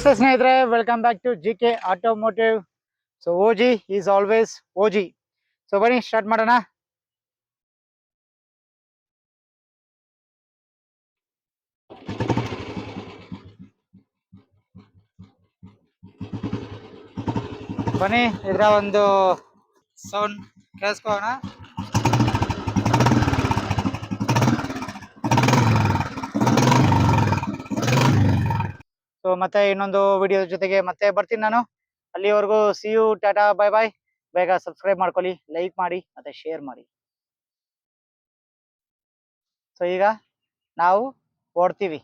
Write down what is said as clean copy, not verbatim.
ನಮಸ್ತೆ ಸ್ನೇಹಿತರೆ, welcome back to GK automotive. So OG is always OG. So ಬನ್ನಿ start ಮಾಡೋಣ. ಬನ್ನಿ ಇದರ ಒಂದು ಸೌಂಡ್ ಕೇಳಿಸ್ಕೋಣ. ಸೊ ಮತ್ತೆ ಇನ್ನೊಂದು ವಿಡಿಯೋ ಜೊತೆಗೆ ಮತ್ತೆ ಬರ್ತೀನಿ ನಾನು. ಅಲ್ಲಿವರೆಗೂ see you, tata, bye bye. ಬೇಗ ಸಬ್ಸ್ಕ್ರೈಬ್ ಮಾಡ್ಕೊಳ್ಳಿ, ಲೈಕ್ ಮಾಡಿ ಮತ್ತೆ ಶೇರ್ ಮಾಡಿ. ಸೊ ಈಗ ನಾವು ಓಡ್ತೀವಿ.